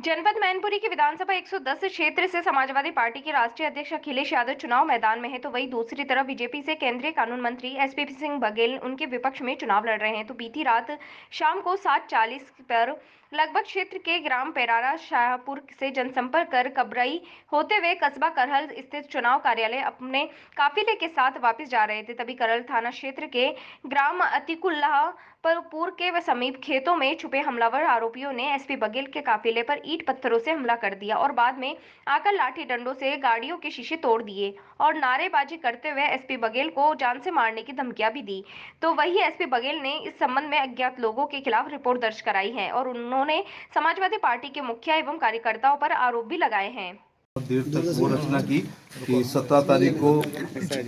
जनपद मैनपुरी के विधानसभा 110 क्षेत्र से समाजवादी पार्टी के राष्ट्रीय अध्यक्ष अखिलेश यादव चुनाव मैदान में है, तो वहीं दूसरी तरफ बीजेपी से केंद्रीय कानून मंत्री एसपी सिंह बघेल उनके विपक्ष में चुनाव लड़ रहे हैं। तो बीती रात शाम को 7:40 पर लगभग क्षेत्र के ग्राम पेरारा शाहपुर से जनसंपर्क कर कबरई होते हुए कस्बा करहल स्थित चुनाव कार्यालय अपने काफिले के साथ वापस जा रहे थे। तभी करहल थाना क्षेत्र के ग्राम अतिकुल्लाह पुर के समीप खेतों में छुपे हमलावर आरोपियों ने एसपी बघेल के काफिले पर ईंट पत्थरों से हमला कर दिया और बाद में आकर लाठी डंडों से गाड़ियों के शीशे तोड़ दिए और नारेबाजी करते हुए एसपी बघेल को जान से मारने की धमकियां भी दी। तो वही एसपी बघेल ने इस संबंध में अज्ञात लोगों के खिलाफ रिपोर्ट दर्ज कराई है और उन्होंने समाजवादी पार्टी के मुखिया एवं कार्यकर्ताओं पर आरोप भी लगाए हैं। देर तक वो रचना की कि 17 तारीख को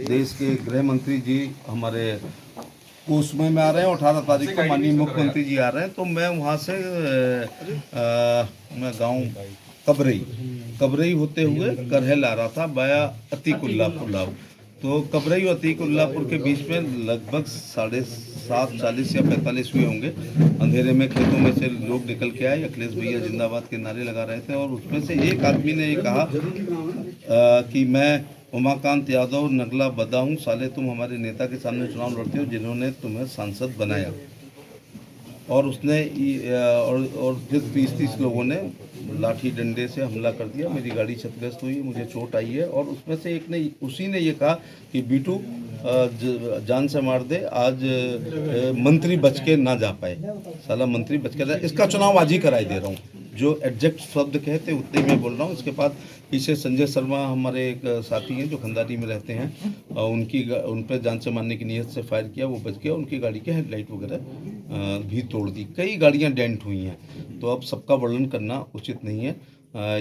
देश के गृह मंत्री जी हमारे उसमें में आ रहे हैं और 18 तारीख को माननीय मुख्यमंत्री जी आ रहे हैं। तो मैं वहाँ से मैं गांव कबरई होते हुए करहल आ रहा था बाया अतीकुल्लापुर। तो कबरई और अतीकुल्लापुर के बीच में लगभग 7:40 या 45 हुए होंगे। अंधेरे में खेतों में से लोग निकल के आए, अखिलेश भैया जिंदाबाद के नारे लगा रहे थे और उसमें से एक आदमी ने ये कहा कि मैं उमाकांत यादव नगला बदा हूँ, साले तुम हमारे नेता के सामने चुनाव लड़ते हो जिन्होंने तुम्हें सांसद बनाया। और उसने और फिर 20-30 लोगों ने लाठी डंडे से हमला कर दिया। मेरी गाड़ी क्षतिग्रस्त हुई, मुझे चोट आई है और उसमें से एक ने उसी ने ये कहा कि बीटू जान से मार दे, आज मंत्री बच के ना जा पाए, साला मंत्री बच के इसका चुनाव आज ही कराई दे रहा हूँ। जो एग्जैक्ट शब्द कहते उतने मैं बोल रहा हूँ। इसके बाद पीछे संजय शर्मा हमारे एक साथी हैं जो खंदारी में रहते हैं, उन पर जान से मारने की नीयत से फायर किया, वो बच गया। उनकी गाड़ी के हेडलाइट वगैरह भी तोड़ दी, कई गाड़ियां डेंट हुई हैं। तो अब सबका वर्णन करना उचित नहीं है।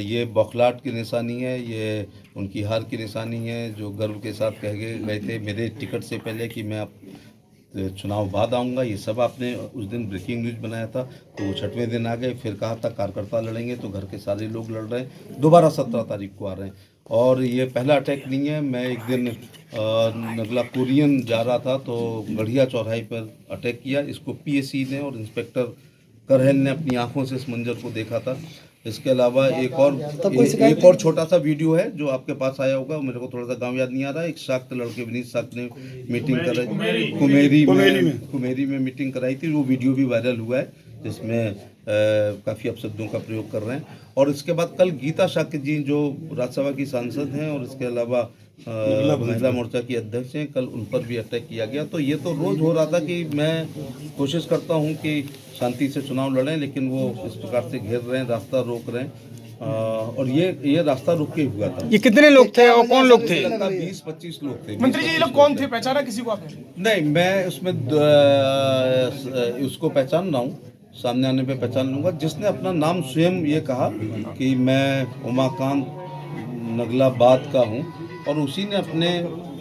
ये बौखलाहट की निशानी है, ये उनकी हार की निशानी है जो गर्व के साथ कह गए थे मेरे टिकट से पहले कि मैं अब चुनाव बाद आऊँगा। ये सब आपने उस दिन ब्रेकिंग न्यूज़ बनाया था, तो वो 6वें दिन आ गए। फिर कहा था कार्यकर्ता लड़ेंगे, तो घर के सारे लोग लड़ रहे हैं। दोबारा 17 तारीख को आ रहे हैं और ये पहला अटैक नहीं है। मैं एक दिन नगला कुरियन जा रहा था तो गढ़िया चौराहे पर अटैक किया। इसको पीएसी ने और इंस्पेक्टर करहल ने अपनी आंखों से इस मंजर को देखा था। इसके अलावा एक और छोटा सा वीडियो है जो आपके पास आया होगा, मेरे को थोड़ा सा गांव याद नहीं आ रहा है। एक शाक्त लड़के विनीत शाक्त ने मीटिंग कराई कुमेरी में मीटिंग कराई थी। वो वीडियो भी वायरल हुआ है जिसमें काफ़ी अपशब्दों का प्रयोग कर रहे हैं। और इसके बाद कल गीता शाक्य जी जो राज्यसभा की सांसद हैं और इसके अलावा महिला मोर्चा की अध्यक्ष हैं, कल उन पर भी अटैक किया गया। तो ये तो रोज़ हो रहा था कि मैं कोशिश करता हूँ कि शांति से चुनाव लड़ें, लेकिन वो इस प्रकार से घेर रहे हैं, रास्ता रोक रहे हैं। और ये रास्ता रुक के हुआ था। ये कितने लोग थे और कौन लोग थे? 20-25 लोग थे। मंत्री जी ये लोग कौन थे, पहचाना किसी को आपने? नहीं, मैं उसमें उसको पहचान रहा हूँ, सामने आने पे पहचान लूँगा। जिसने अपना नाम स्वयं ये कहा कि मैं उमाकांत नगलाबाद का हूँ और उसी ने अपने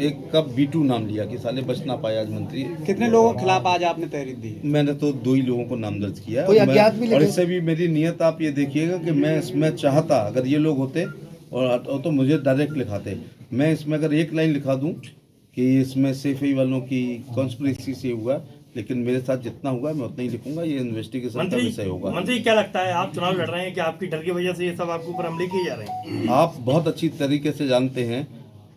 एक का बीटू नाम लिया कि साले बच ना पाए आज मंत्री। कितने लोगों के खिलाफ आज आपने तहरीर दी? मैंने तो 2 ही लोगों को नाम दर्ज किया और इससे भी मेरी नियत आप ये देखिएगा कि मैं इसमें चाहता अगर ये लोग होते और तो मुझे डायरेक्ट लिखाते। मैं इसमें अगर एक लाइन लिखा दूं कि इसमें सेफई वालों की कॉन्स्पिरेसी से हुआ, लेकिन मेरे साथ जितना हुआ मैं उतना ही लिखूंगा। ये इन्वेस्टिगेशन का विषय होगा। मंत्री क्या लगता है, आप चुनाव लड़ रहे हैं कि आपकी डर की वजह से ये सब आपके ऊपर हमले किए जा रहे हैं? आप बहुत अच्छी तरीके से जानते हैं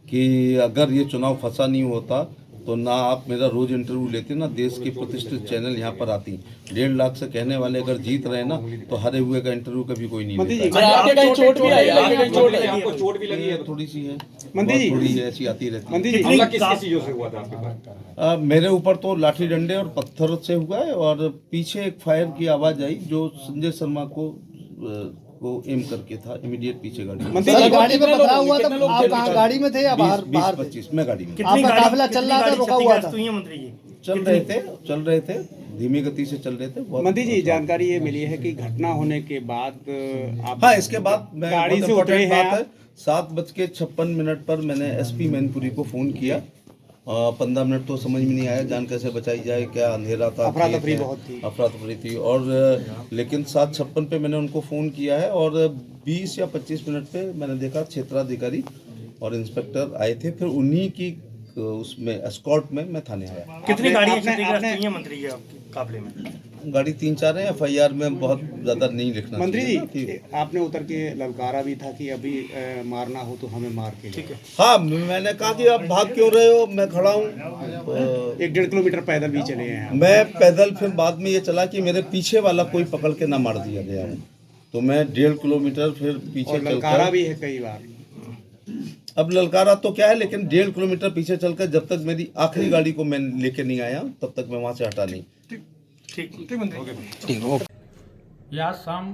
कि अगर ये चुनाव फंसा नहीं होता तो ना आप मेरा रोज इंटरव्यू लेते, ना देश की प्रतिष्ठित चैनल यहाँ पर आती। 1.5 लाख से कहने वाले अगर जीत रहे ना तो हारे हुए का इंटरव्यू कभी कोई नहीं लेता। चोट भी आई है, थोड़ी सी है, मंत्री जी थोड़ी ऐसी आती रहती मंत्री है। जी किस चीजों से हुआ था आपके पास? मेरे ऊपर तो लाठी डंडे और पत्थर से हुआ है और पीछे एक फायर की आवाज आई जो संजय शर्मा को एम करके था। इमीडिएट पीछे गाड़ी गाड़ी में पथराव हुआ था। आप कहाँ गाड़ी में थे या बाहर? 20-25 में गाड़ी में। आपका काफिला चल रहा था, रुका हुआ था? मंत्री जी चल रहे थे धीमी गति से चल रहे थे। मंत्री जी जानकारी ये मिली है कि घटना होने के बाद आप हाँ, इसके बाद गाड़ी से उतरे हैं। 7:56 पर मैंने एसपी मैनपुरी को फोन किया। 15 मिनट तो समझ में नहीं आया जान कैसे बचाई जाए, क्या अंधेरा था, अफरा तफरी थी। और लेकिन 7:56 पे मैंने उनको फ़ोन किया है और 20 या 25 मिनट पे मैंने देखा क्षेत्राधिकारी और इंस्पेक्टर आए थे। फिर उन्हीं की उसमें एस्कॉर्ट में मैं थाने आया। कितनी गाड़ियां क्षतिग्रस्त हुई हैं मंत्री जी आपके काफिले में? गाड़ी 3-4 है, FIR में बहुत ज़्यादा नहीं लिखना मंत्री चाहिए जी, ना कि आपने उतर के ललकारा भी था कि अभी मारना हो तो हमें मार के ठीक है। हाँ, मैंने कहा कि आप भाग क्यों रहे हो, मैं खड़ा हूँ। 1-1.5 किलोमीटर पैदल भी चले हैं आप। मैं पैदल, फिर बाद में ये चला कि मेरे पीछे वाला कोई पकड़ के ना मार दिया गया हो, तो मैं 1.5 किलोमीटर फिर पीछे और ललकारा चलकर, भी है कई बार। अब ललकारा तो क्या है, लेकिन 1.5 किलोमीटर पीछे चलकर जब तक मेरी आखिरी गाड़ी को मैं लेके नहीं आया तब तक मैं वहाँ से हटा नहीं। ये आज शाम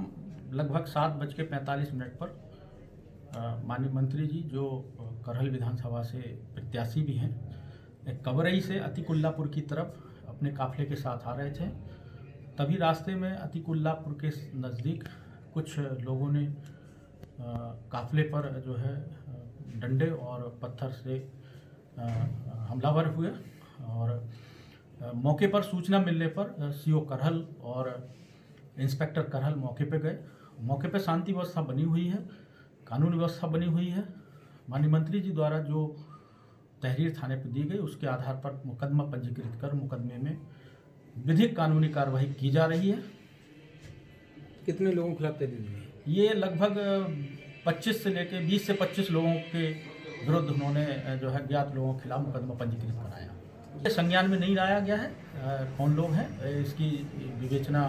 लगभग 7:45 पर माननीय मंत्री जी जो करहल विधानसभा से प्रत्याशी भी हैं, कबरई से अतिकुल्लापुर की तरफ अपने काफिले के साथ आ रहे थे। तभी रास्ते में अतिकुल्लापुर के नज़दीक कुछ लोगों ने काफिले पर जो है डंडे और पत्थर से हमलावर हुए और मौके पर सूचना मिलने पर CO करहल और इंस्पेक्टर करहल मौके पे गए। मौके पे शांति व्यवस्था बनी हुई है, कानून व्यवस्था बनी हुई है। माननीय मंत्री जी द्वारा जो तहरीर थाने पर दी गई उसके आधार पर मुकदमा पंजीकृत कर मुकदमे में विधिक कानूनी कार्रवाई की जा रही है। कितने लोगों के खिलाफ तहरीर हुई? ये लगभग 25 से लेकर 20 से 25 लोगों के विरुद्ध उन्होंने जो है ज्ञात लोगों के खिलाफ मुकदमा पंजीकृत कराया। ये संज्ञान में नहीं लाया गया है कौन लोग हैं, इसकी विवेचना